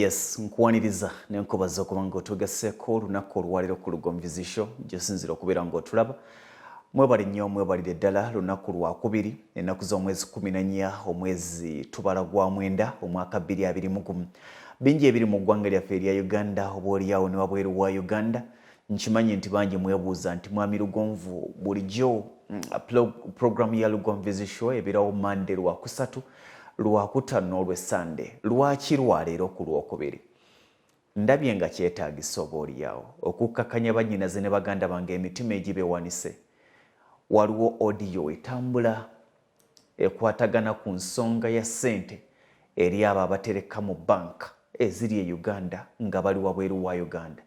Yes, nkuwaniriza nenkubaza okuba ng'otugasseko olunaku olwaleero ku Lugonvu show gyesinzira okubeera ng'otulaba. Mwebale nnyo mwebalire ddala lunaku lwakubiri ennaku z'omwezi 14 omwezi tubala gwa mwenda omwaka 2021. Bingi ebiri mu ggwanga lyaffe erya Uganda oboolyawo ne wabweru wa Uganda. Nkimanyi nti bangi mwebuuza nti mwami Lugonvu bulijjo programu ya Lugonvu show ebirawo Monday lwakusatu lwakutano olw'Essande lwaki lwaleero ku lwokubiri. Ndabye nga kyetaagisa oboolyawo okukkakanya bannyinaze ne baganda bange emitima egibeewanise. Waliwo audio etambula ekwatagana ku nsonga ya ssente eri abo abatereka mu banka eziri e Uganda nga bali wabweru wa Uganda.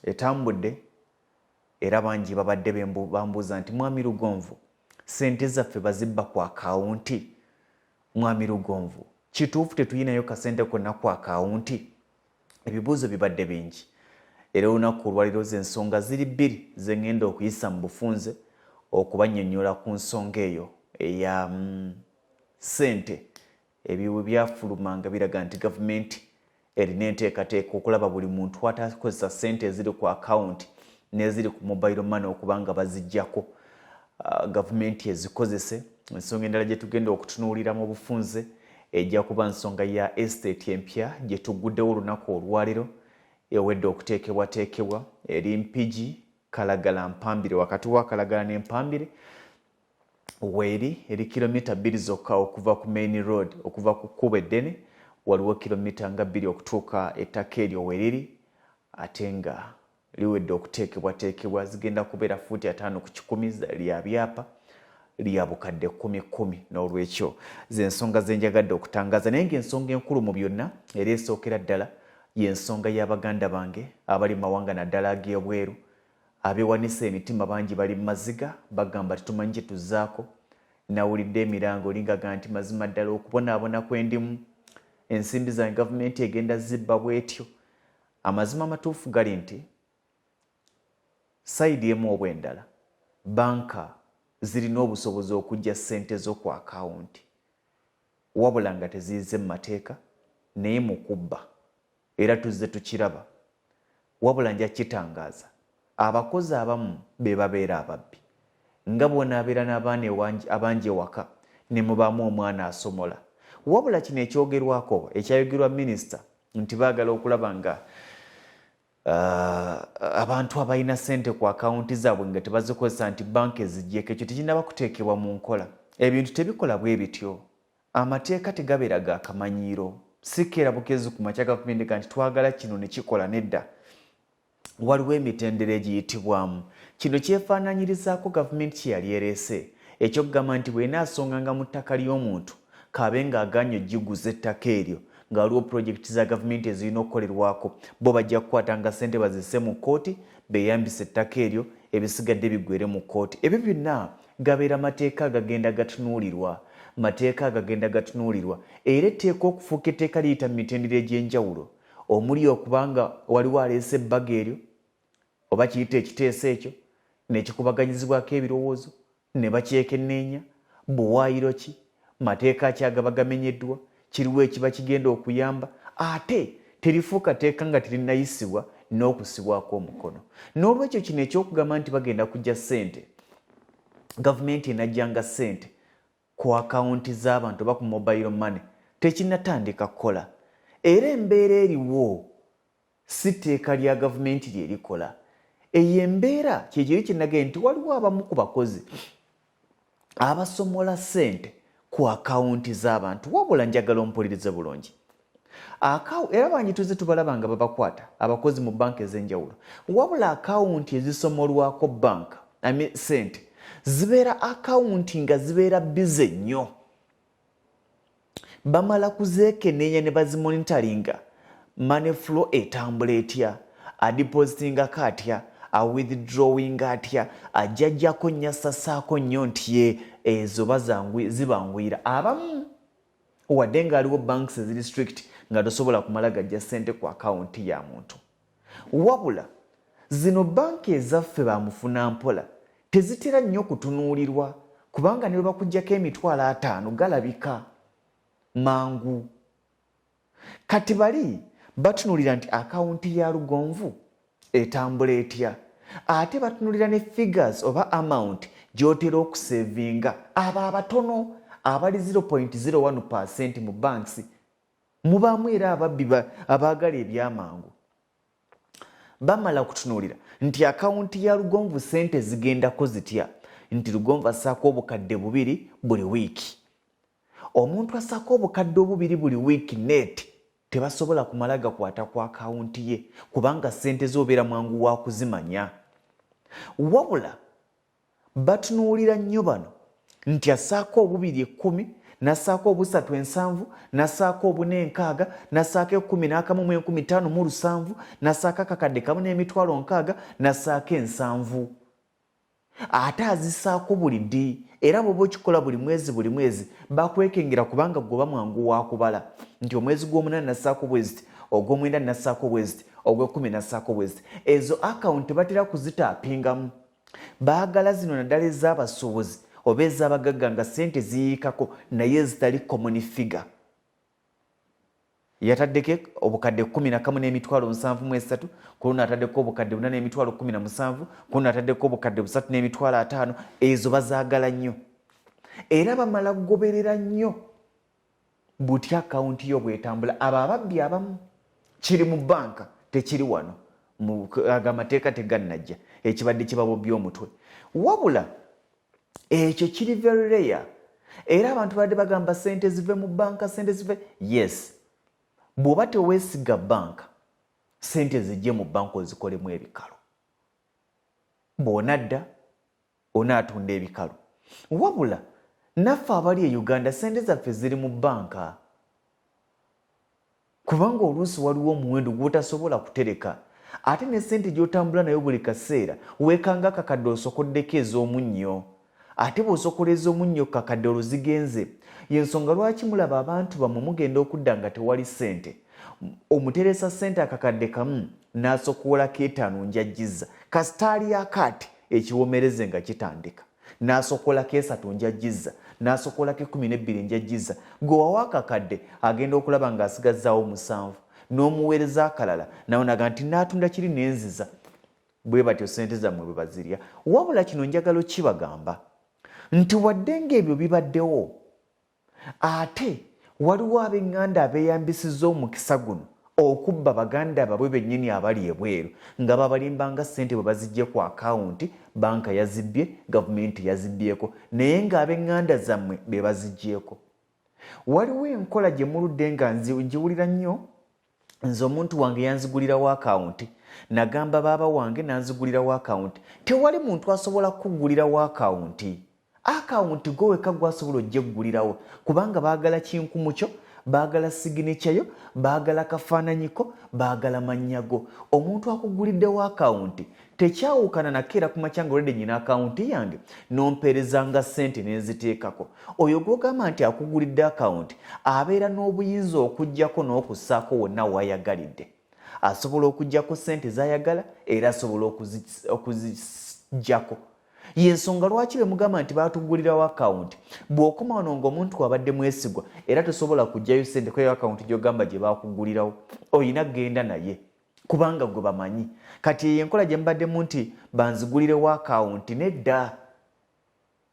Etambudde era bangi babadde bambuuza nti mwami Lugonvu ssente zaffe bazibba ku akawunti. Mwami Lugonvu kituufu tetuyinayo kasente konna ku akawunti? Ebibuuzo bibadde bingi. Era olunaku olwaleero z'ensonga ziri bbiri ze ngenda okuyisa mu bufunze okubannyonnyola ku nsonga eyo eya ssente. Ebiwe byafulumanga biraga nti gavumenti erina enteekateeka okulaba buli muntu atakozesa ssente eziri ku akawunti n'eziri ku mobile money okuba nga baziggyako. Gavumenti ezikozese. Ensonga endala gye tugenda okutunuulira mu bufunze ejja kuba nsonga ya estate empya gye tuguddewo olunaku olwaleero ewedde okuteekebwateekebwa eri Mpigi Kalagala Mpambire. Wakati wa Kalagala n'Empambire weeri eri kilomita 2 zokka okuva ku main road okuva ku kkubo eddene waliwo kilomita nga 2 okutuuka ettaka eryo weriri ate nga liwedde okuteekebwateekebwa zigenda kubeera fuuti 5 ku 10 lya byapa lya bukadde 10 n'olwekyo z'ensonga ze njagadde okutangaza. Naye ng'ensonga enkulu mu byonna era esookera ddala y'ensonga y'abaganda bange abali mawanga naddala ag'ebweru abeewanisa emitima bangi bali Maziga bagamba titumanyi kye tuzzaako. Nawulidde emirango olingaga nti mazima ddala okubonaabona kwendimu ensimbi za gavumenti egenda zibba bwetyo. Amazima amatuufu gali nti sayidi emu obw'endala banka zirina obusobozi okujja ssente zo ku akawunti wabula nga teziize mu mateeka naye mu kubba era tuzze tukiraba. Wabula nja kitangaaza abakozi abamu be babeera ababbi nga bw'onaabeera n'abaana abangi ewaka ne mubaamu omwana asomola. Wabula kino ekyogerwako ekyayogerwa minisita nti baagala okulaba nga abantu abalina ssente ku akawunti zaabwe nga tebazikozesa nti banka eziggyeko ekyo tekinnaba kuteekebwa mu nkola. Ebintu tebikola bwe bityo. Amateeka tegabeera ga kamanyiiro. Sikeera bukezi ku makya gavumenti nti twagala kino ne kikola nedda. Waliwo emitendera egiyitibwamu. Kino kyefaananyirizaako gavumenti kye yali ereese ekyokugamba nti bw'enaasonganga mu ttaka ly'omuntu kaabe ng'agaanye ogiguza ettaka eryo nga waliwo pulojekiti za gavumenti ezirina okukolerwako bo bajja kukwatanga ssente bazisse mu kkooti beeyambisa ettaka eryo ebisigadde bigwere mu kkooti. Ebyo byonna gabeera mateeka agagenda gatunuulirwa. Era etteeka okufuuka etteeka liyita mu mitendera egy'enjawulo omuli okubanga waliwo aleese ebbaga eryo oba kiyita ekiteeso ekyo nekikubaganyizibwako ebirowoozo ne bakyekenneenya buwaayiro ki mateeka ki agaba gamenyeddwa kiriwo ekiba kigenda okuyamba ate terifuuka teeka nga terinayisibwa n'okusibwako omukono. N'olwekyo kino ekyokugamba nti bagenda kujja ssente gavumenti enajjanga ssente ku akawunti z'abantu oba ku mobile money tekinnatandika kukola. Era embeera eriwo si tteeka lya gavumenti lye likola. Eyo embeera kyekiri kinagee nti waliwo abamu ku bakozi abasomola ssente ku akawunti z'abantu. Wabula njagala ompulirize bulungi. Era bangi tuzze tubalaba nga babakwata abakozi mu banka ez'enjawulo. Wabula akawunti ezisomolwako banka ssente zibeera akawunti nga zibeera bize nnyo. Bamala kuzeekenneenya ne bazimonitaringa. Money flow etambula etya, adipositinga atya, withdrawing atya, ajjajjako nyasasaako nnyo nti ezo zibangwira. Abamu wadde ng'aliwo banks eziri strict nga tosobola kumala gajja ssente ku akawunti ya muntu. Wabula zino banka ezaffe bamufuna mpola tezitera nnyo kutunuulirwa kubanga ne bwe bakuggyako emitwalo 5 galabika mangu. kati bali batunulira nti akawunti ya Lugonvu etambula etya ate batunulira ne figures oba amount gyotera okusevinga abo abatono abali 0.01% mu banks mubaamu era ababbi abaagala ebyamangu bamala kutunulira nti akawunti ya Lugonvu sente zigendako zitya nti Lugonvu assaako obukadde 2 buli wiiki omuntu assaako obukadde 2 buli wiiki net tebasobola kumala gakwata ku akawunti ye kubanga sente zobeera mwangu wa kuzimanya wabula batunuulira nnyo bano nti assaako 2 10 nassaako 3 7 nassaako 4 6 nassaako 11 15 7 nassaako akakadde 1.6 nassaako 7 ate azissaako buli ddi era bw'oba okikola buli mwezi bakwekengera kubanga gwe bamwangu wakubala nti omwezi gw'omunana nassaako bweziti ogw'omwenda nassaako bweziti ogw'ekumi nassaako bweziti ezo akawunti batera kuzitaapingamu baagala zino naddala ez'abasuubuzi oba ez'abagagga nga sente ziyiikako naye zitali common figure yataddeko obukadde 11.73 kuno ataddeko obukadde 4.17 kuno ataddeko obukadde 3.5 ezo bazaagala nnyo era bamala kugoberera nnyo buti akawunti yo bwetambula abo ababbi abamu kiri mu banka tekiri wano amateeka tegannajja ekibadde kibabobya omutwe wabula ekyo kiri very rare era abantu badde bagamba sente zive mu banka sente zive yes bw'oba teweesiga banka sente zijje mu banka ozikolemu ebikalu bw'onadda onaatunda ebikalu wabula naffe abali e Uganda sente zaffe ziri mu banka kubanga oluusi waliwo omuwendo gw'otasobola kutereka ate ne sente gy'otambula nayo buli kaseera weekanga akakadde osokoddeko ez'omunnyo ate bw'osokola ez'omunnyo kakadde oluzigenze yensonga lwaki mulaba abantu bammwe mugenda okudda nga tewali sente omuteresa sente akakadde kamu n'asokoola keetaano njajjiza kasitaali ya kati ekiwomereze nga kitandika n'asokoola keesatu njajjiza n'asokoola ke12 njajjiza gwe wawa akakadde agenda okulaba ng'asigazzaawo 7 n'omuweereza akalala nawe naga nti n'atunda kiri n'enziza bwe batyo sente zammwe bwe bazirya wabula kino njagala kibagamba nti wadde ng'ebyo bibaddewo ate waliwo ab'eŋŋanda abeeyambisizza omukisa guno okubba baganda babwe bennyini abali ebweru nga babalimbanga ssente bwe bazijje ku akawunti banka yazibbye gavumenti yazibbyeko naye ng'ab'eŋŋanda zammwe be baziggyeko waliwo enkola gye muludde nga njiwulira nnyo nze omuntu wange yanzigulirawo akawunti nagamba baaba wange nanzigulirawo akawunti tewali muntu asobola kukugulirawo akawunti akawunti gwe weka gwasobola ojjeggulirawo kubanga baagala kinkumu kyo baagala signature yo baagala kafaananyiko baagala mannyago omuntu akuguliddewo akawunti tekyawukana nakeera ku makyanga olwedde nyina akawunti yange n'ompeerezanga ssente n'enziteekako oyo gw'ogamba nti akugulidde akawunti abeera n'obuyinza okuggyako n'okussaako wonna waayagalidde asobola okuggyako ssente z'ayagala era asobola okuziggyako yensonga lwaki be mugamba nti baatugulirawo akawunti bw'okoma wano ng'omuntu abadde mwesigwa era tosobola kuggyayo ssente kweyo akawunti gy'ogamba gye baakugulirawo oyina genda naye kubanga gwe bamanyi kati eyo enkola gye mubaddemu nti banzigulirewo akawunti nedda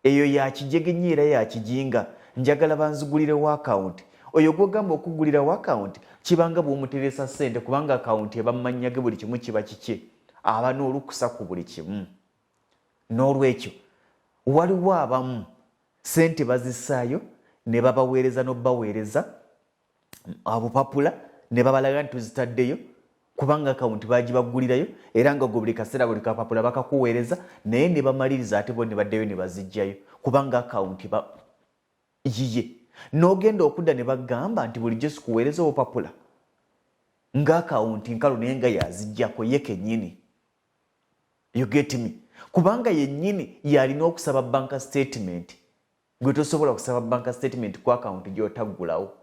eyo yakijegenya era yakijinga njagala banzigulirewo akawunti oyo gw'ogamba okugulirawo akawunti kibanga bw'omuteresa ssente kubanga akawunti ebamumanyage buli kimu kiba kikye aba n'olukusa ku buli kimu n'olwekyo waliwo abamu ssente bazissaayo ne babaweereza n'obbaweereza obupapula ne babalaga nti tuzitaddeyo kubanga akawunti bagibagulirayo era nga gwe buli kaseera buli kapapula bakakuweereza naye ne bamaliriza ate bo ne baddeyo ne baziggyayo kubanga akawunti yiye n'ogenda okudda ne bagamba nti bulijjo sikuweereza obupapula ng'akawunti nkalu naye nga yaziggyako ye kennyini you get me kubanga yennyini yalina okusaba banka statement gwe tosobola kusaba banka statement ku akawunti gy'otaggulawo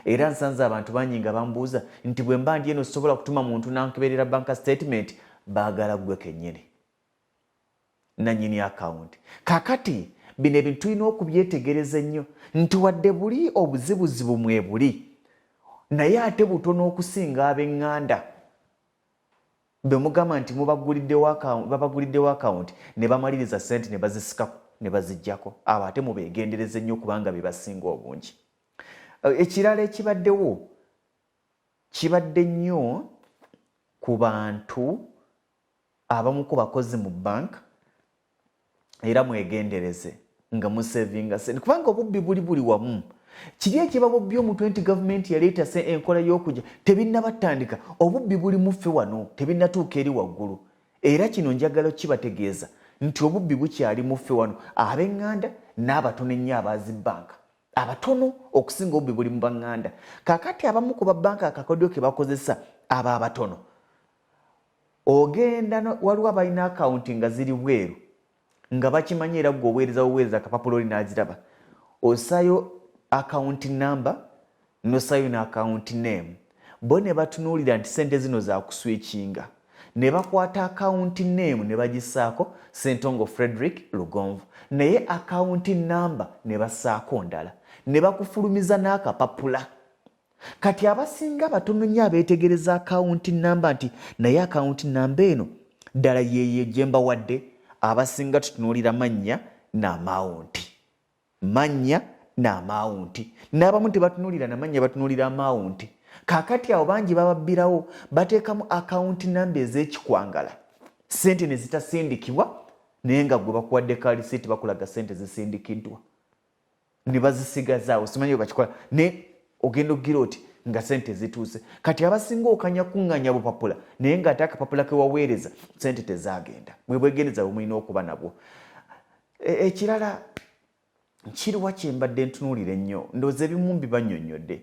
era nsanze abantu bangi nga bambuuza nti bwe mba ndi eno sobola kutuma muntu nankeberera banka statement baagala gwe kennyini nannyini akawunti kakati bino ebintu tulina okubyetegereza ennyo nti wadde buli obuzibuzibu mwe buli naye ate butono okusinga ab'eŋŋanda be mugamba nti babaguliddewo akawunti ne bamaliriza ssente ne bazisikako ne baziggyako. Abo ate mubeegendereze nnyo kubanga be basinga obungi. Ekirala ekibaddewo kibadde nnyo ku bantu abamu ku bakozi mu banka, era mwegendereze nga musevinga ssente kubanga obubbi buli wamu. Kiri ekibabubbi omutwe nti gavumenti yaleeta enkola y'okujja tebinnabatandika, obubbi buli muffe wano tebinnatuuka eri waggulu. Era kino njagala kibategeeza nti obubbi bukyali muffe wano, ab'eŋŋanda n'abatono ennyo abazi banka, abatono okusinga obubbi buli mu baŋŋanda. Kaakati abamu ku babbanka akakodyo ke bakozesa abo abatono, ogenda waliwo abalina akawunti nga ziri bweru nga bakimanyi era gwe oweereza akapapula oli n'agiraba, osaayo account number nosaayo na account name. Bo ne batunuulira nti ssente zino za kuswikinga, ne bakwata account name ne bagisaako Ssentongo Frederick Lugonvu, naye account number ne basaako ndala, ne bakufulumiza n'akapapula. Kati abasinga batono nnyo abeetegereza account number nti naye account number eno ddala yeeyo gye mbawadde. Abasinga tutunuulira mannya n'amawunti, mannya n'amawunti, n'abamu tebatunuulira namanya batunuulira amawunti. Kaakati abo bangi bababbirawo bateekamu account number ez'ekikwangala, ssente ne zitasindikibwa naye nga gwe bakuwadde ka receipt bakulaga ssente zisindikiddwa ne bazisigazaawo. Simanyi bakikola ne ogenda okugira oti nga ssente zituuse. Kati abasinga okanya kuŋŋanya bupapula naye ng'ate akapapula ke waweereza ssente tezaagenda. Mwe bwegendeza bwe mulina okuba nabwo. Ekirala kiriwa kye mbadde ntunuulira ennyo, ndowooza ebimu bibannyonnyodde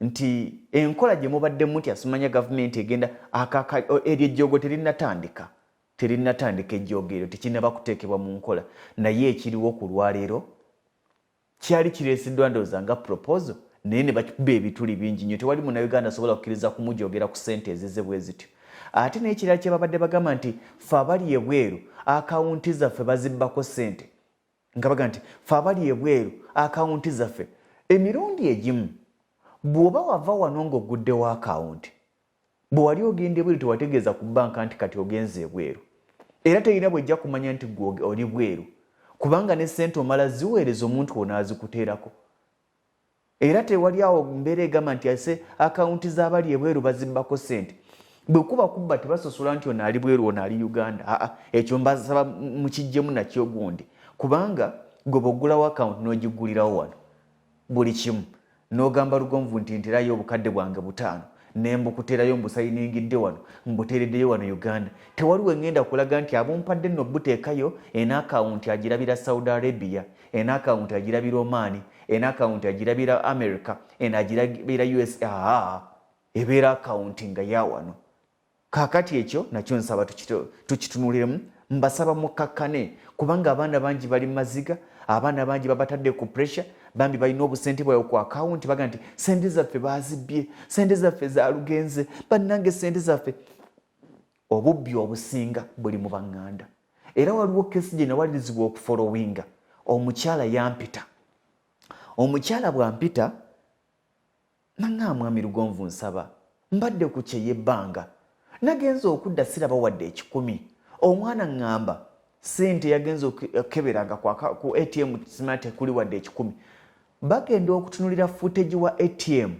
nti enkola gye mubaddemu nti asimanya gavumenti egenda eryo ejjoogo terinatandika ejjoogo eryo tekinnaba kuteekebwa mu nkola, naye ekiriwo ku lwaleero kyali kireesiddwa ndowooza nga proposal naye ne bakikuba ebituli bingi nnyo. Tewali munnayuganda asobola kukkiriza kumujoogera ku ssente ezize bwe zityo. Ate n'ekirala kye babadde bagamba nti ffe abali ebweru akawunti zaffe bazibbako ssente, nga baga nti ffe abali ebweru akawunti zaffe. Emirundi egimu bw'oba wava wano ng'oguddewo akawunti, bwe wali ogenda ebweru tewategeeza ku bbanka nti kati ogenze ebweru, era terina bw'ejja kumanya nti gwe oli bweru kubanga ne ssente omala ziweereza omuntu ono azikuteerako. Era tewali awo mbeera egamba nti ase akawunti z'abali ebweru bazibbako ssente. Bwe kubba tebasosola nti ono ali bweru ono ali Uganda. Ekyo mbasaba mukijjemu nakyo gundi, kubanga gwe bw'oggulawo akawunti n'ogigulirawo wano buli kimu n'ogamba Lugonvu nti nterayo obukadde bwange 5 ne mbukuterayo mbusayiningidde wano mbuteereddeyo wano Uganda, tewaliwo engenda kulaga nti abumpadde nno buteekayo ena akawunti agirabira Saudi Arabia, ena akawunti agirabira Oman, ena akawunti agirabira America, ena agirabira USA. Ebeera akawunti nga ya wano. Kaakati ekyo nakyo nsaba tukitunuuliremu, mbasaba mukkakkane kubanga abaana bangi bali Maziga, abaana bangi babatadde ku pressure, bambi balina obusente bwabwe ku akawunti baga nti ssente zaffe baazibbye, ssente zaffe za lugenze, bannange ssente zaffe. Obubbi obusinga buli mu baŋŋanda. Era waliwo kesi gye nawalirizibwa okufolowinga. Omukyala yampita. Omukyala bwampita nanga mwami Lugonvu nsaba mbadde ku kye yebbanga nagenza okudda siraba wadde 10. Omwana ŋŋamba ssente yagenza okukeberanga ku ATM simate kuli wadde 10. Bagenda okutunulira footage wa ATM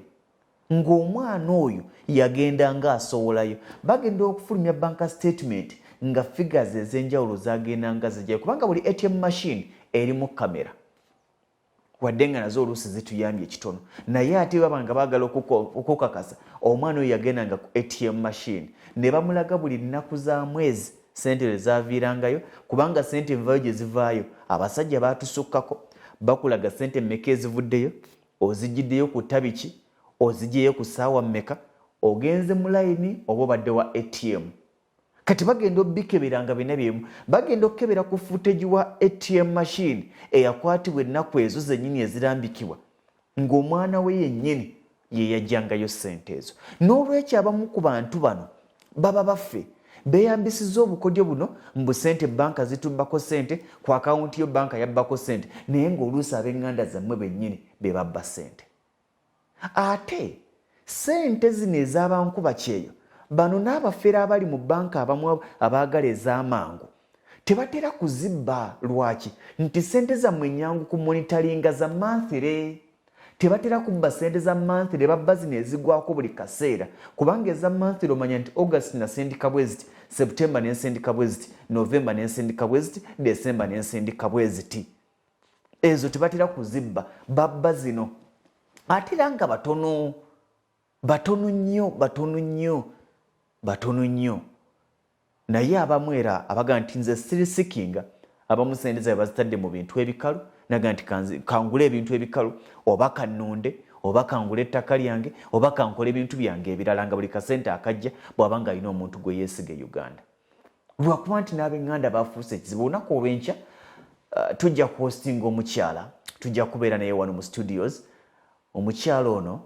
ng'omwana oyo yagenda nga asowolayo. Bagenda okufulumya bank statement nga figures ez'enjawulo zagenda nga zijjayo kubanga buli ATM machine erimu kamera. Wadde nga nazo oluusi zituyambye ekitono, naye ate babanga baagala okukakasa omwana oyo yagendanga ku ATM machine ne bamulaga buli nnaku za mwezi ssente ezaaviirangayo kubanga ssente envayo gye zivaayo abasajja baatusukkako bakulaga ssente mmeka ezivuddeyo, ozigiddeyo ku tabiki, ozigyeyo ku ssaawa mmeka, ogenze mu layini oba obadde wa ATM. Kati bagenda obbikeberanga bina byemu, bagenda okukebera ku footage wa ATM machine eyakwatibwa ennaku ezo zennyini ezirambikibwa ng'omwana we yennyini ye yajjangayo ssente ezo. N'olwekyo abamu ku bantu bano baba baffe beeyambisizza obukodyo buno mbu ssente banka zitubbako ssente, ku akawunti yo banka yabbako ssente, naye ng'oluusi ab'eŋŋanda zammwe bennyini be babba ssente. Ate sente zino ez'abankuba kyeyo bano n'abafeera abali mu banka abamu abaagala ez'amangu tebatera kuzibba. Lwaki? Nti sente zammwe ennyangu ku monitoringa za manthire. Tebatera kubba sente za manthire, babba zino ezigwako buli kaseera, kubanga eza manthire omanya nti August nasindika bweziti, September nensindika bweziti, November nensindika bweziti, December nensindika bweziti. Ezo tebatera kuzibba, babba zino. Ate era nga batono nnyo. Naye abamu era abaga nti nze sirisikinga, abamu sente zaabwe bazitadde mu bintu ebikalu, naga nti kangule ebintu ebikalu, oba kannonde, oba kangule ettaka lyange, oba kankole ebintu byange ebirala, nga buli kasente akajja bw'aba nga alina omuntu gwe yeesiga e Uganda. Lwakuba nti n'ab'eŋŋanda baafuuse ekizibu. Olunaku olw'enkya tujja kuhostinga omukyala, tujja kubeera naye wano mu studios. Omukyala ono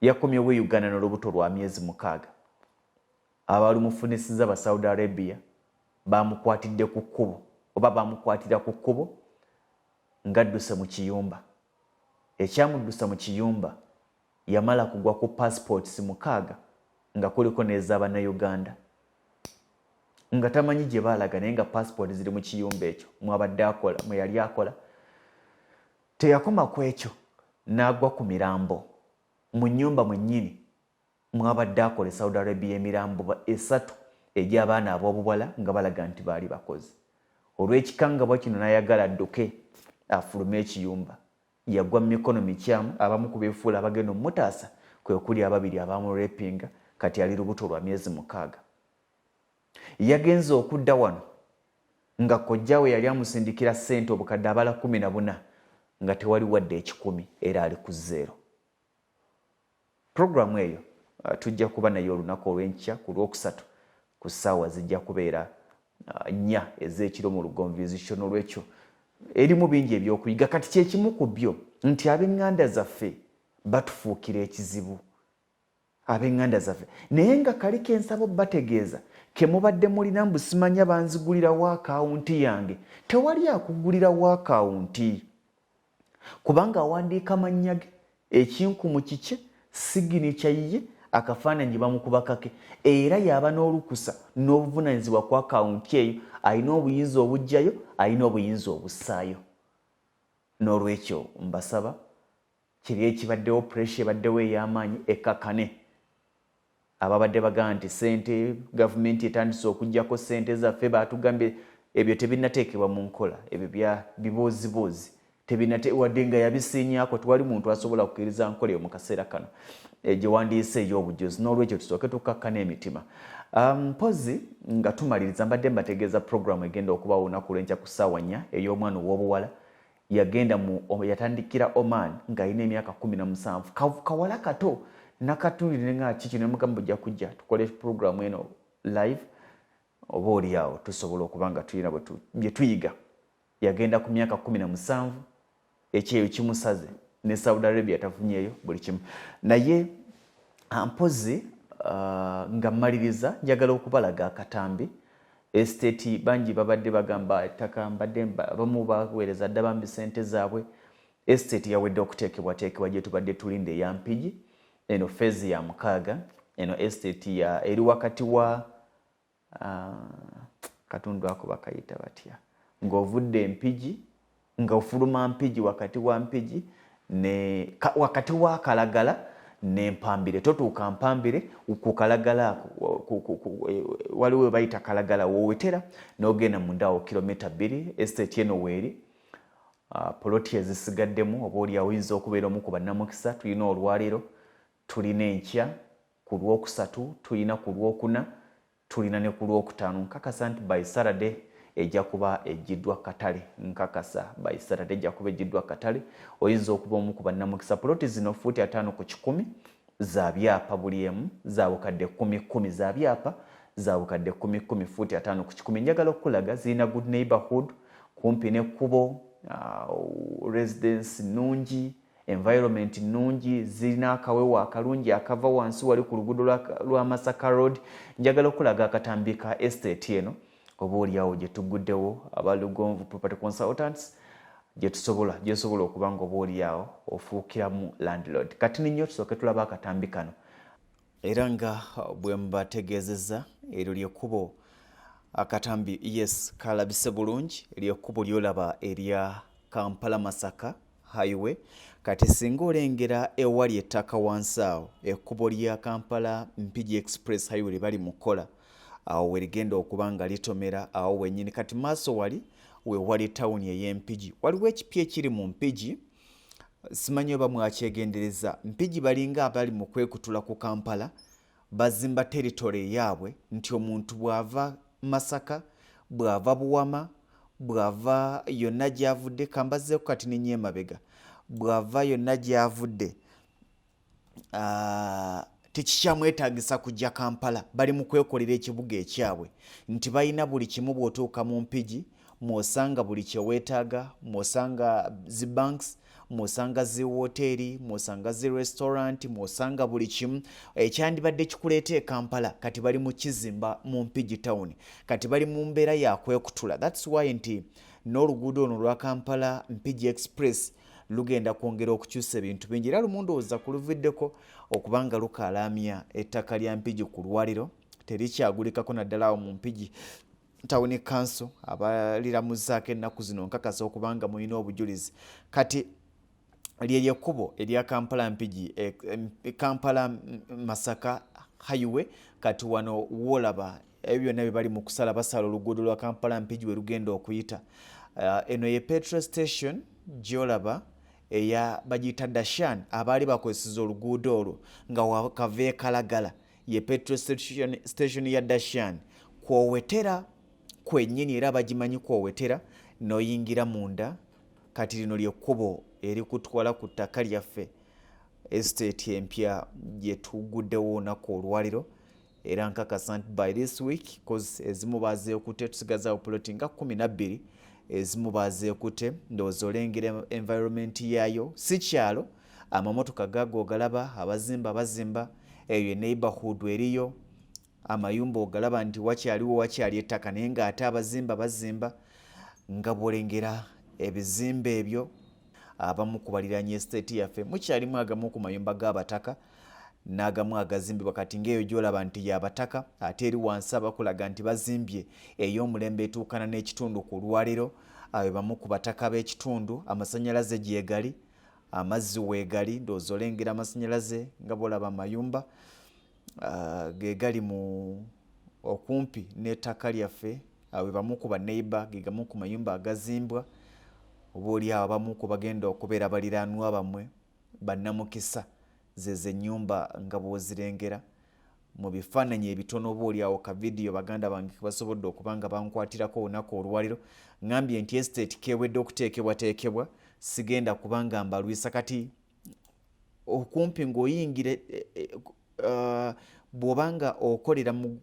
yakomyewo Uganda n'olubuto lwa myezi 6. Abalumufunisiza ba Saudi Arabia bamukwatidde ku kkubo, oba bamukwatira ku kkubo ng'adduse mu kiyumba. Ekyamuddusa mu kiyumba yamala kugwa ku passports 6 nga kuliko n'ez'Abannayuganda, nga tamanyi gye baalaga, naye nga passport ziri mu kiyumba ekyo mwe yali akola. Teyakoma ku ekyo, n'agwa ku mirambo mu nnyumba mwennyini mwabadde akola e Saudi Arabia, emirambo 3 egy'abaana ab'obuwala nga balaga nti baali bakozi. Olw'ekikangabwa kino n'ayagala adduke afulume ekiyumba, yagwa mu mikono mikyamu. Abamu ku beefuula abagenda omutaasa kwe kuli 2 abamurepinga, kati ali lubuto lwa myezi 6. Yagenze okudda wano nga kojjawe yali amusindikira ssente obukadde abala 14 nga tewali wadde 10 era ali ku 0. Programu eyo tujja kuba nayo olunaku olw'enkya ku Lwokusatu ku ssaawa zijja kubeera 4 ez'ekiro mu Lugonvu Vision. Olw'ekyo erimu bingi ebyokuyiga. Kati kyekimu ku byo nti ab'eŋŋanda zaffe batufuukira ekizibu, ab'eŋŋanda zaffe. Naye nga kaliko ensabo bategeeza ke mubadde mulina mbu simanya banzigulirawo akawunti yange. Tewali akugulirawo akawunti, kubanga awandiika mannya ge, ekinkumu kike, siginicha yiye, akafaananyi bamukubako ke, era yaba n'olukusa n'obuvunaanyizibwa ku akawunti eyo. Alina obuyinza obujjayo, alina obuyinza obussaayo. N'olwekyo mbasaba kiri ekibaddewo, pressure ebaddewo ey'amaanyi ekkakane. Ababadde bagamba nti sente, gavumenti etandise okuggyako sente zaffe, baatugambye ebyo tebinnateekebwa mu nkola, ebyo bya biboozibozi, wadde nga yabisiinyaako. Tewali muntu asobola kukkiriza nkola eyo mu kaseera kano gye wandiise ey'obujozi. N'olwekyo tusooke tukakkana emitima. Mpozi nga tumaliriza, mbadde mbategeeza programu egenda okubaawo olunaku lw'enkya ku ssaawa 4 ey'omwana ow'obuwala. Yatandikira Oman ng'alina emyaka 17. Kawala kato nakatulire nga kiki, ne mugamba ojja kujja tukole programu eno live, oba oli awo tusobola okuba nga tulina bye tuyiga. Yagenda ku myaka 17, ekyeyo kimusaze, ne Saudi Arabia tafunyeeyo buli kimu. Naye mpozi nga mmaliriza, njagala okubalaga akatambi. Estate bangi babadde bagamba ettaka, mbadde abamu baweereza dda bambi sente zaabwe. Estate yawedde okuteekebwateekebwa gye tubadde tulinde ya Mpigi, eno phase ya 6. Eno estate eri wakati wa katundu ako bakayita batya, ng'ovudde Mpigi nga ofuluma Mpigi, wakati wa Mpigi wakati wa Kalagala ne Mpambire. Totuuka Mpambire ku Kalagala waliwo bayita Kalagala, woowetera n'ogenda mundawo kilomita 2. Estate eno weeri. Poloti ezisigaddemu oba oli awinza okubeera omu ku bannamukisa. Tulina olwaleero, tulina enkya ku Lwokusatu, tulina ku Lwokuna, tulina ne ku Lwokutaano. Nkakasa nti by Saturday ejja kuba ejjiddwa Katale. Nkakasa by Saturday ejja kuba ejjiddwa Katale. Oyinza okuba omu ku bannamukisa. Poloti zino fuuti 5 ku 100 za byapa buli emu, za bukadde 10 za byapa, za bukadde 10 fuuti 5 ku 100. Njagala okulaga zirina good neighborhood, kumpi n'ekkubo, residence nungi, environment nungi, zirina akawewo akalungi akava wansi wali ku luguudo lwa Masaka Road. Njagala okulaga akatambi ka estate eno oba oliawo gye tuguddewo aba Lugonvu Property Consultants. gyetusobola okuba nga oba oliawo ofuukiramu landlord. Kati ninyo tusooke tulaba akatambi kano. Era nga bwe mbategeezezza eryo lyekkubo akatambi yes kalabise bulungi, lyekkubo lyolaba erya Kampala Masaka highway. Kati singa olengera ewali ettaka wansi awo ekkubo lya Kampala Mpigi Express highway bali mukola awo werigenda okuba nga litomera awo wennyini. Kati maaso wali wewali tawuni ey'Empigi. Waliwo ekipya ekiri mu Mpigi, simanyi oba mwakyegendereza. Mpigi balinga abali mu kwekutula ku Kampala, bazimba territory yaabwe nti omuntu bw'ava Masaka, bw'ava Buwama, bw'ava yonna gy'avudde, kambazeeko kati ninye emabega, bw'ava yonna gy'avudde tekikyamwetaagisa kujja Kampala. Bali mu kwekolera ekibuga ekyabwe nti balina buli kimu. Bw'otuuka mu Mpigi mw'osanga buli kye weetaaga, mw'osanga zi banks, mw'osanga zi woteeri, mw'osanga zi restaurant, mw'osanga buli kimu ekyandibadde kikuleeta e Kampala. Kati bali mu kizimba mu Mpigi town, kati bali mu mbeera ya kwekutula. That's why nti n'oluguudo ono lwa Kampala Mpigi Express lugenda kwongera okukyusa ebintu bingi. Era lumu ndowooza kuluviddeko okubanga lukalaamya ettaka lya Mpigi ku lwaliro, terikyagulikako naddala awo mu Mpigi Town Council. Abaliramuzaako ennaku zino nkakasa okubanga mulina obujulizi. Kati lyeryo ekkubo erya Kampala Mpigi Kampala Masaka highway. Kati wano woolaba ebyo byonna bye bali mu kusala, basala oluguudo lwa Kampala Mpigi we lugenda okuyita. Eno ye petrol station gyolaba eya bagiyita Dashan, abaali bakozeseza oluguudo olwo nga wakava e Kalagala. Ye petrol station ya Dashan kwowetera kwennyini, era bagimanyi kwowetera n'oyingira munda. Kati lino lyekkubo erikutwala ku ttaka lyaffe estate empya gye tuguddewo olunaku olwaliro. Era nkakasa nti by this week cause ezimu bazeekute, tusigazaawo ploti nga 12, ezimu bazeekute. Ndowooza olengera environment yaayo si kyalo, amamotoka gaago ogalaba, abazimba bazimba, eyo neighborhood eriyo, amayumba ogalaba nti wakyali ettaka naye ng'ate abazimba bazimba. Nga bw'olengera ebizimbe ebyo abamu ku baliraanye estate yaffe mukyalimu agamu ku mayumba g'abataka n'agamu agazimbibwa kati ng'eyo gy'olaba nti y'abataka, ate eri wansi abakulaga nti bazimbye ey'omulembe etuukana n'ekitundu ku lwaliro. Abe bamu ku bataka b'ekitundu. Amasannyalaze gyegali, amazzi weegali. Ndowooza olengera amasannyalaze nga bw'olaba amayumba ge gali mu okumpi n'ettaka lyaffe. Abe bamu ku baneighbor, ge gamu ku mayumba agazimbwa. Oba oli awo abamu ku bagenda okubeera baliraanwa bammwe bannamukisa, zezo ennyumba nga bw'ozirengera mu bifaananyi ebitono. Oba oli awo ka vidiyo baganda bange basobodde okuba nga bankwatirako olunaku olwaliro. Ngambye nti estate kewedde okuteekebwateekebwa, sigenda kubanga mbalwisa. Kati okumpi ng'oyingire bw'obanga okolera mu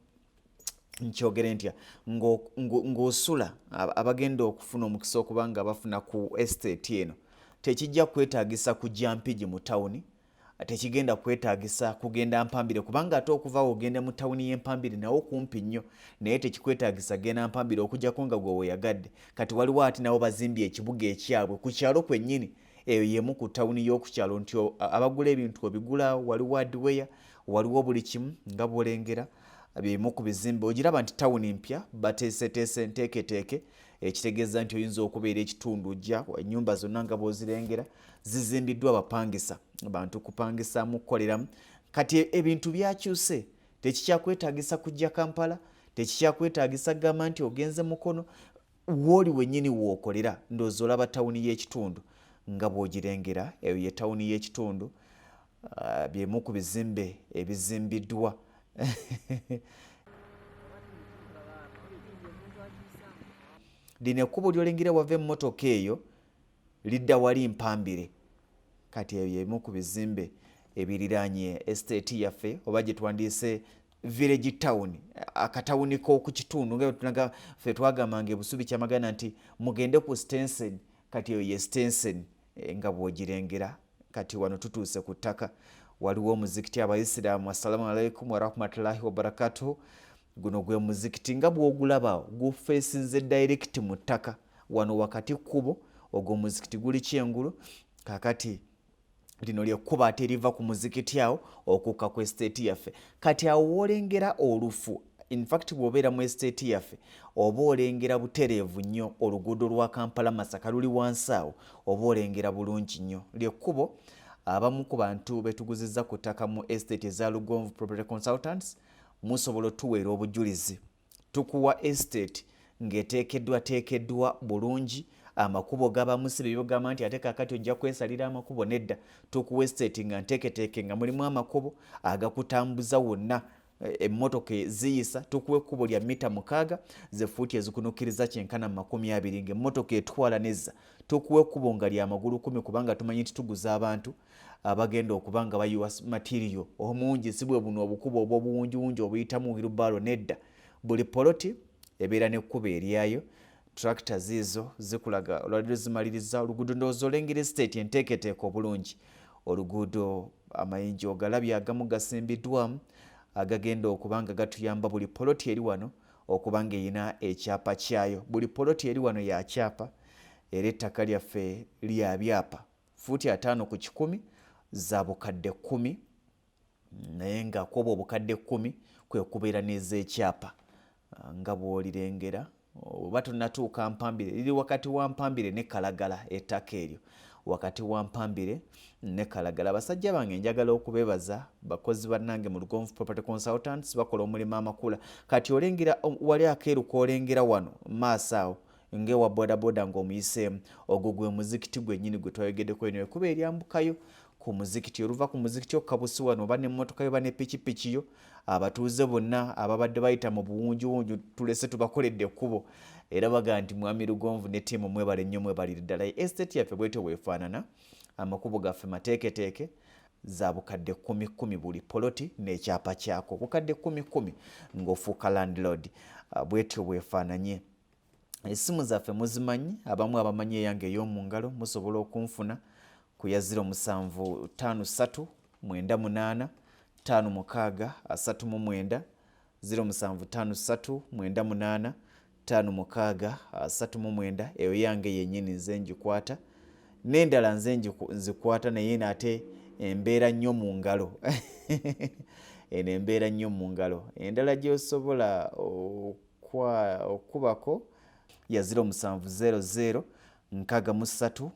nkyogere ntya ng'osula abagenda okufuna omukisa okuba nga bafuna ku estate eno, tekijja kwetaagisa kujja Mpigi mu tawuni, tekigenda kwetaagisa kugenda Mpambire, kubanga ate okuvaawo ogenda mu tawuni y'Empambire nawo kumpi nnyo, naye tekikwetaagisa genda Mpambire okujjako nga gwe weeyagadde. Kati waliwo ati nabo bazimbye ekibuga ekyabwe ku kyalo kwennyini. Eyo yemu ku tawuni y'okukyalo nti abagula ebintu obigula, waliwo hardware, waliwo buli kimu. Nga bw'olengera bimu ku bizimbe ogiraba nti tawuni mpya bateeseteese nteeketeeke, ekitegeeza nti oyinza okubeera ekitundu ojja ennyumba zonna nga bw'ozirengera zizimbiddwa bapangisa, bantu kupangisaamu kukoleramu. Kati ebintu byakyuse, tekikyakwetaagisa kujja Kampala, tekikyakwetaagisa kugamba nti ogenze Mukono, wooli wennyini wookolera. Ndowooza olaba tawuni y'ekitundu nga bw'ogirengera. Eyo ye tawuni y'ekitundu, byemu ku bizimbe ebizimbiddwa. Lino ekkubo ly'olengera wava emmotoka eyo lidda wali Mpambire. Kati eyo yemu ku bizimbe ebiriraanye estate yaffe, oba gye twandiise village town, akatawuni k'oku kitundu. Nga ffe twagambanga ebusubi kyamagana nti mugende ku Stenson, kati eyo ye Stenson nga bw'ogirengera. Kati wano tutuuse ku ttaka, waliwo omuzikiti. Abaisiraamu assalamu alaikum warahmatullahi wabarakatuhu. Guno gwe muzikiti nga bw'ogulaba gufeesinze direct mu ttaka wano wakati kkubo. ogwo muzikiti guli Kyengulu kakati lino lyekkuba ate eriva ku muzikiti awo okukka ku estate yaffe. Kati awo wolengera olufu, in fact bw'obeera mu estate yaffe oba olengera butereevu nnyo oluguudo lwa Kampala Masaka luli wansi awo oba olengera bulungi nnyo. Lyekkubo abamu ku bantu betuguzizza ku ttaka mu estate eza Lugonvu Property Consultants musobola otuweera obujulizi. Tukuwa estate ng'eteekeddwa bulungi, amakubo gabamu si byo gamba nti ate kakati ojja kwesalira amakubo, nedda. Tukuwa estate nga nteeketeeke nga mulimu amakubo agakutambuza wonna emmotoka ziyisa. Tukuwa ekkubo lya mita 6 ze fuuti ezikunukkiriza kyenkana 20 ng'emmotoka etwala nezza. Tukuwa ekkubo nga lya magulu 10 kubanga tumanyi nti tuguza abantu abagenda okuba nga bayiwa material omungi, si bwe buno obukubo obw'obuwunjiwunji obuyitamu wheelbarrow, nedda. Buli poloti ebeera n'ekkubo eryayo. Tractor zizo zikulaga olwaliro zimaliriza oluguudo ndowooza olengera estate enteeketeeke obulungi. Oluguudo amayinja ogalabye agamu gasimbiddwamu agagenda okuba nga gatuyamba buli poloti eri wano okuba nga erina ekyapa kyayo. Buli poloti eri wano ya kyapa era ettaka lyaffe lya byapa fuuti 5 ku 100 za bukadde 10, naye nga kw'obwo obukadde 10 kwe kubeera n'ez'ekyapa nga bw'olirengera. Oba tonnatuuka Mpambire, liri wakati wa Mpambire ne Kalagala ettaka eryo, wakati wa Mpambire ne Kalagala. Basajja bange njagala okubeebaza bakozi bannange mu Lugonvu Property Consultants, bakola omulimu amakula. Kati olengera wali akeeru k'olengera wano maaso awo ng'ewa bodaboda ng'omuyiseemu, ogwo gwe muzikiti gwennyini gwe twayogeddeko eno. Ekuba eryambukayo ku muzikiti, oluva ku muzikiti okabusi wano oba n'emmotoka yo oba ne pikipiki yo, abatuuze bonna ababadde bayita mu buwunjiwunji tulese tubakoledde ekkubo era baga nti Mwami Lugonvu ne ttiimu mwebale nnyo, mwebalire ddala. Estate yaffe bwetyo bwefaanana, amakubo gaffe mateeketeeke, za bukadde 10 buli poloti n'ekyapa kyako, bukadde 10 ng'ofuuka landlord. Bwetyo bwefaananye. Essimu zaffe muzimanyi, abamu abamanyi eyange ey'omu ngalo musobola okunfuna ku ya 0753 98 56 39, 0753 98 56 39. Eyo yange yennyini nze ngikwata, n'endala nze nzikwata naye nate embeera nnyo mu ngalo eno embeera nnyo mu ngalo. Endala gy'osobola okubako ya 0700 63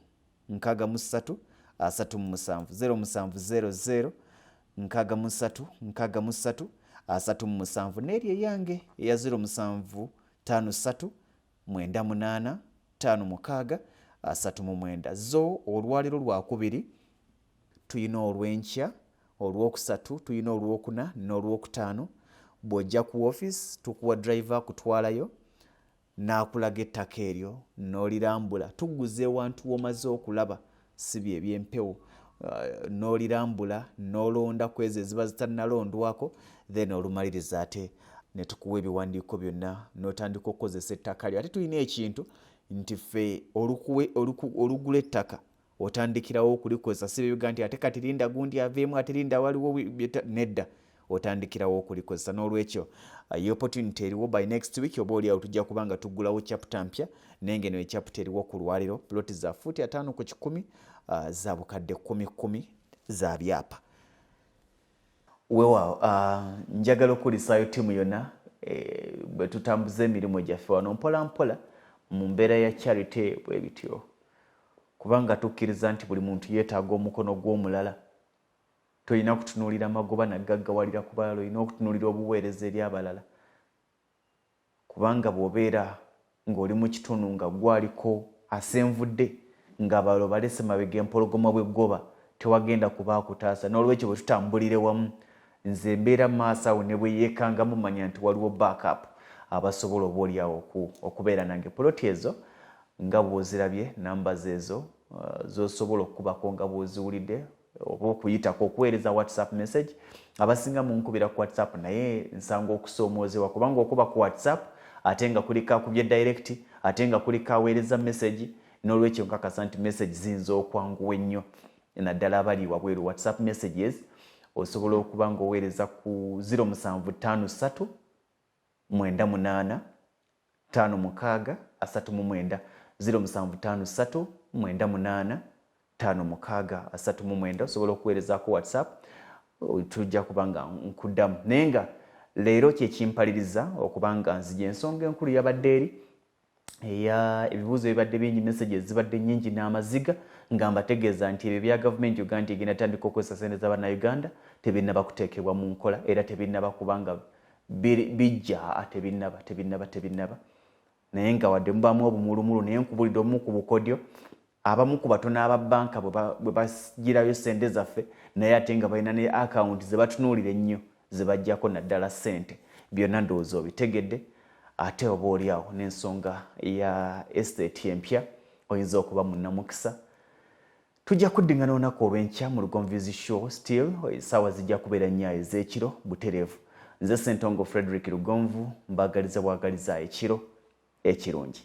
63 37, 0700 63 63 37, n'eryo yange eya 0753 98 56 39. Zo olwaliro lwakubiri tuyina olw'enkya, olw'okusatu tuyina olw'okuna n'olw'okutaano. Bw'ojja ku office tukuwa driver kutwalayo n'akulaga ettaka eryo n'olirambula. Tuguze ewantu w'omaze okulaba, si bye eby'empewo. N'olirambula n'olonda ku ezo eziba zitannalondwako, then olumaliriza ate ne tukuwa ebiwandiiko byonna n'otandika okukozesa ettaka lyo. Ate tulina ekintu nti ffe olugula ettaka otandikirawo okulikozesa, si bye nti ate kati linda gundi aveemu, ate linda waliwo nedda, otandikirawo okulikozesa. N'olwekyo opportunity eriwo by next week oba oliawo tujja kuba nga tuggulawo chapter mpya, naye ngeno echapter eriwo ku lwaliro ploti za fuuti 5 ku 100 za bukadde 10 za byapa. Weewaawo njagala okulisaayo ttiimu yonna bwe tutambuza emirimu gyaffe wano mpola mpola mu mbeera ya charity bwe bityo, kubanga tukkiriza nti buli muntu yeetaaga omukono gw'omulala. Tolina kutunuulira magoba nagaggawalira ku balala, olina okutunuulira obuweereza eri abalala, kubanga bw'obeera ng'oli mu kitundu nga gwaliko asenvudde ng'abalala balese mabega empologoma bw'eggoba, tewagenda kuba akutaasa. N'olwekyo bwe tutambulire wamu, nze mbeera maaso awo ne bwe yeekangamu manya nti waliwo backup abasobola obaoliawo okubeera nange. Poloti ezo nga bw'ozirabye, namba zezo z'osobola okukubako nga bw'oziwulidde oba okuyitako okuweereza WhatsApp message. Abasinga munkubira ku WhatsApp, naye nsanga okusoomoozebwa kubanga okuba ku WhatsApp ate nga kuliko akubye direct, ate nga kuliko aweereza message. N'olwekyo nkakasa nti message ziyinza okwanguwa ennyo, naddala abali wabweru. WhatsApp messages osobola okuba ng'oweereza ku 0753 98 56 39 0753 98 56 osobola okuweerezaako WhatsApp tujja kubanga nkuddamu naye nga leero kyekimpaliriza okubanga nzija ensonga enkulu yabadde eri ebibuuzo bibadde bingi messages zibadde nnyingi n'amaziga nga mbategeeza nti ebyo bya gavumenti Uganda egenda tandika okukozesa ssente z'Abannayuganda tebinnaba kuteekebwa mu nkola era tebinnaba kubanga bijja tebinnaba naye nga wadde mubaamu obumulumulu naye nkubulidde omu ku bukodyo abamu ku batono aba banka bwe bagirayo ssente zaffe naye ate nga balina ne akawunti ze batunuulira ennyo ze bajjako naddala ssente byonna ndowooza obitegedde ate oba oliawo n'ensonga ya estate empya oyinza okuba munnamukisa tujja kuddingana olunaku olw'enkya mu Lugonvu show still essaawa zijja kubeera nnyo ez'ekiro butereevu nze Ssentongo Frederick Lugonvu mbagaliza bwagaliza ekiro ekirungi